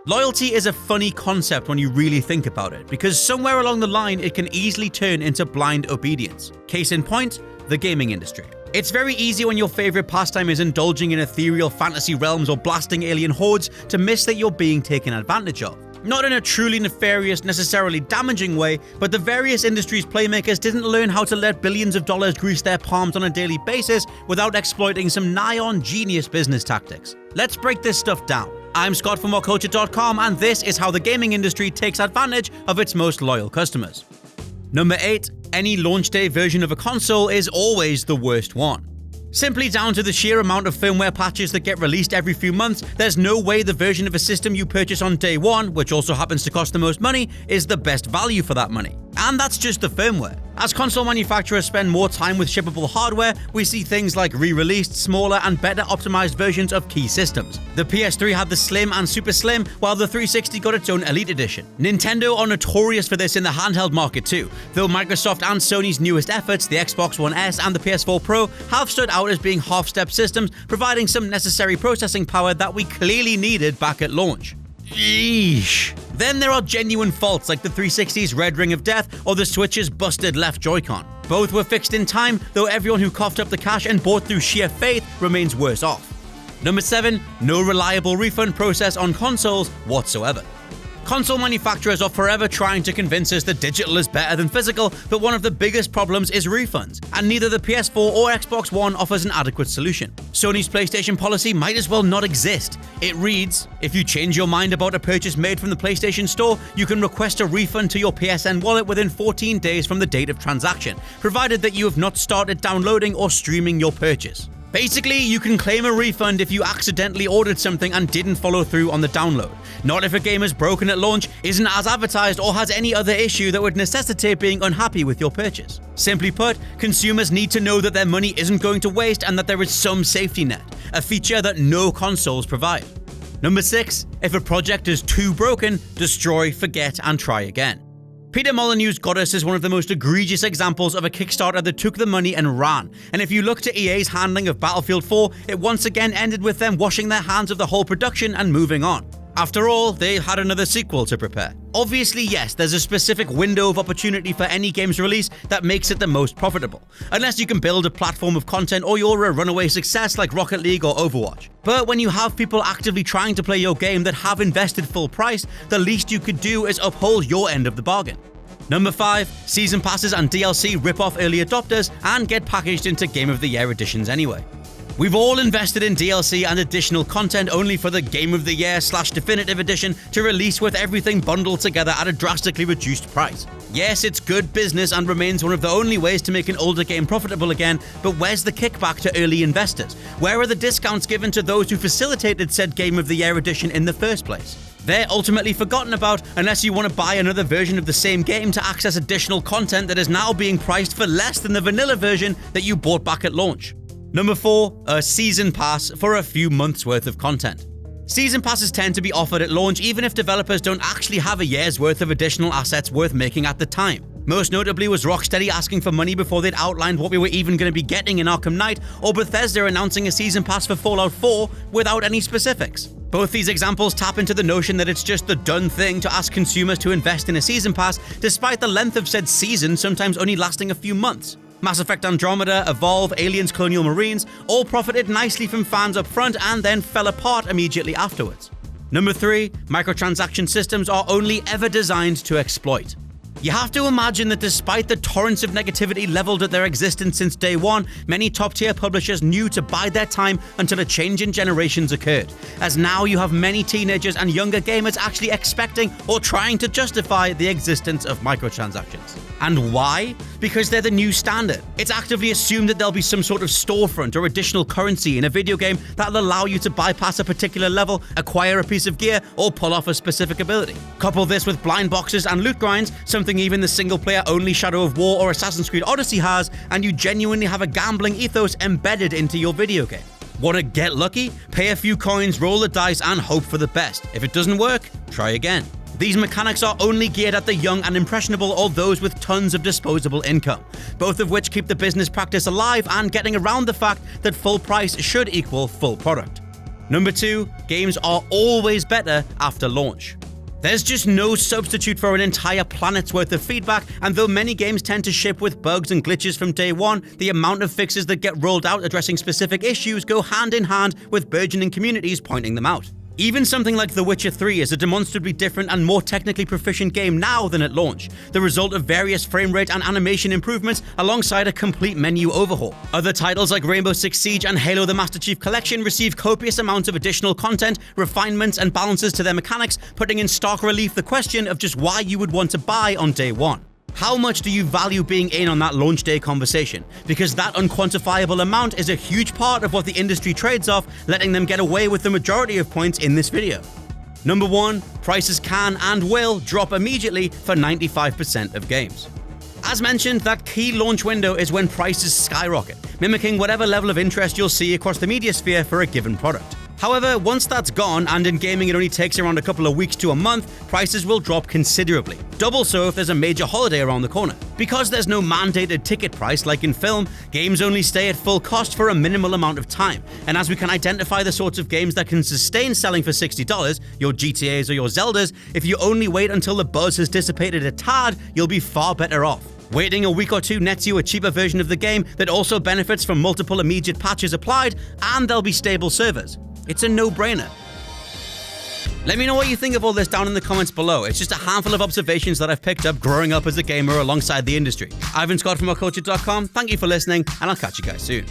Loyalty is a funny concept when you really think about it, because somewhere along the line it can easily turn into blind obedience. Case in point, the gaming industry. It's very easy when your favorite pastime is indulging in ethereal fantasy realms or blasting alien hordes to miss that you're being taken advantage of. Not in a truly nefarious, necessarily damaging way, but the various industries' playmakers didn't learn how to let billions of dollars grease their palms on a daily basis without exploiting some nigh-on genius business tactics. Let's break this stuff down. I'm Scott from WhatCulture.com, and this is how the gaming industry takes advantage of its most loyal customers. Number 8. Any launch day version of a console is always the worst one. Simply down to the sheer amount of firmware patches that get released every few months, there's no way the version of a system you purchase on day one, which also happens to cost the most money, is the best value for that money. And that's just the firmware. As console manufacturers spend more time with shippable hardware, we see things like re-released, smaller and better optimized versions of key systems. The PS3 had the Slim and Super Slim, while the 360 got its own Elite Edition. Nintendo are notorious for this in the handheld market too, though Microsoft and Sony's newest efforts, the Xbox One S and the PS4 Pro, have stood out as being half-step systems, providing some necessary processing power that we clearly needed back at launch. Yeesh. Then there are genuine faults like the 360's Red Ring of Death or the Switch's busted left Joy-Con. Both were fixed in time, though everyone who coughed up the cash and bought through sheer faith remains worse off. Number 7. No reliable refund process on consoles whatsoever. Console manufacturers are forever trying to convince us that digital is better than physical, but one of the biggest problems is refunds, and neither the PS4 or Xbox One offers an adequate solution. Sony's PlayStation policy might as well not exist. It reads, if you change your mind about a purchase made from the PlayStation Store, you can request a refund to your PSN wallet within 14 days from the date of transaction, provided that you have not started downloading or streaming your purchase. Basically, you can claim a refund if you accidentally ordered something and didn't follow through on the download. Not if a game is broken at launch, isn't as advertised, or has any other issue that would necessitate being unhappy with your purchase. Simply put, consumers need to know that their money isn't going to waste and that there is some safety net, a feature that no consoles provide. Number 6. If a project is too broken, destroy, forget, and try again. Peter Molyneux's Goddess is one of the most egregious examples of a Kickstarter that took the money and ran, and if you look to EA's handling of Battlefield 4, it once again ended with them washing their hands of the whole production and moving on. After all, they had another sequel to prepare. Obviously, yes, there's a specific window of opportunity for any game's release that makes it the most profitable, unless you can build a platform of content or you're a runaway success like Rocket League or Overwatch. But when you have people actively trying to play your game that have invested full price, the least you could do is uphold your end of the bargain. Number 5. Season passes and DLC rip off early adopters and get packaged into Game of the Year editions anyway. We've all invested in DLC and additional content only for the Game of the Year / Definitive Edition to release with everything bundled together at a drastically reduced price. Yes, it's good business and remains one of the only ways to make an older game profitable again, but where's the kickback to early investors? Where are the discounts given to those who facilitated said Game of the Year edition in the first place? They're ultimately forgotten about unless you want to buy another version of the same game to access additional content that is now being priced for less than the vanilla version that you bought back at launch. Number 4. A season pass for a few months worth of content. Season passes tend to be offered at launch even if developers don't actually have a year's worth of additional assets worth making at the time. Most notably was Rocksteady asking for money before they'd outlined what we were even going to be getting in Arkham Knight, or Bethesda announcing a season pass for Fallout 4 without any specifics. Both these examples tap into the notion that it's just the done thing to ask consumers to invest in a season pass, despite the length of said season sometimes only lasting a few months. Mass Effect Andromeda, Evolve, Aliens Colonial Marines all profited nicely from fans up front and then fell apart immediately afterwards. Number 3. Microtransaction systems are only ever designed to exploit. You have to imagine that despite the torrents of negativity leveled at their existence since day one, many top-tier publishers knew to bide their time until a change in generations occurred, as now you have many teenagers and younger gamers actually expecting or trying to justify the existence of microtransactions. And why? Because they're the new standard. It's actively assumed that there'll be some sort of storefront or additional currency in a video game that'll allow you to bypass a particular level, acquire a piece of gear, or pull off a specific ability. Couple this with blind boxes and loot grinds, something even the single-player only Shadow of War or Assassin's Creed Odyssey has, and you genuinely have a gambling ethos embedded into your video game. Want to get lucky? Pay a few coins, roll the dice, and hope for the best. If it doesn't work, try again. These mechanics are only geared at the young and impressionable or those with tons of disposable income, both of which keep the business practice alive and getting around the fact that full price should equal full product. Number 2, games are always better after launch. There's just no substitute for an entire planet's worth of feedback, and though many games tend to ship with bugs and glitches from day one, the amount of fixes that get rolled out addressing specific issues go hand in hand with burgeoning communities pointing them out. Even something like The Witcher 3 is a demonstrably different and more technically proficient game now than at launch, the result of various frame rate and animation improvements alongside a complete menu overhaul. Other titles like Rainbow Six Siege and Halo the Master Chief Collection receive copious amounts of additional content, refinements, and balances to their mechanics, putting in stark relief the question of just why you would want to buy on day one. How much do you value being in on that launch day conversation? Because that unquantifiable amount is a huge part of what the industry trades off, letting them get away with the majority of points in this video. Number 1, prices can and will drop immediately for 95% of games. As mentioned, that key launch window is when prices skyrocket, mimicking whatever level of interest you'll see across the media sphere for a given product. However, once that's gone, and in gaming it only takes around a couple of weeks to a month, prices will drop considerably. Double so if there's a major holiday around the corner. Because there's no mandated ticket price like in film, games only stay at full cost for a minimal amount of time. And as we can identify the sorts of games that can sustain selling for $60, your GTAs or your Zeldas, if you only wait until the buzz has dissipated a tad, you'll be far better off. Waiting a week or two nets you a cheaper version of the game that also benefits from multiple immediate patches applied, and there'll be stable servers. It's a no-brainer. Let me know what you think of all this down in the comments below. It's just a handful of observations that I've picked up growing up as a gamer alongside the industry. I've been Scott from WhatCulture.com. Thank you for listening, and I'll catch you guys soon.